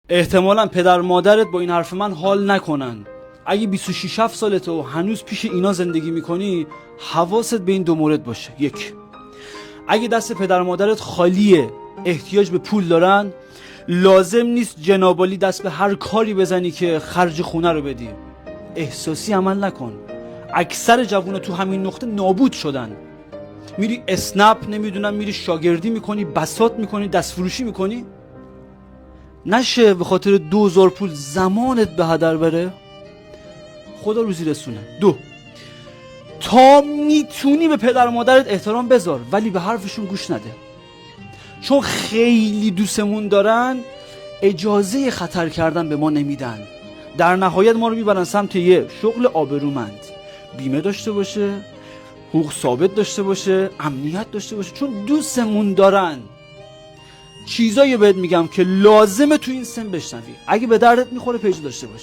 احتمالا پدر مادرت با این حرف من حال نکنن. اگه 26 سالته و هنوز پیش اینا زندگی میکنی، حواست به این دو مورد باشه. یک، اگه دست پدر مادرت خالیه، احتیاج به پول دارن، لازم نیست جنابالی دست به هر کاری بزنی که خرج خونه رو بدی. احساسی عمل نکن. اکثر جوونا تو همین نقطه نابود شدن. میری اسنپ، نمیدونم میری شاگردی میکنی، بساط میکنی، دست فروشی میکنی، نشه به خاطر 2000 پول زمانت به هدر بره. خدا روزی رسونه. دو، تا میتونی به پدر مادرت احترام بذار، ولی به حرفشون گوش نده. چون خیلی دوستمون دارن، اجازه خطر کردن به ما نمیدن. در نهایت ما رو میبرن سمت یه شغل آبرومند، بیمه داشته باشه، حقوق ثابت داشته باشه، امنیت داشته باشه، چون دوستمون دارن. چیزایی بهت میگم که لازمه تو این سن بشنوی. اگه به دردت میخوره پیج داشته باش.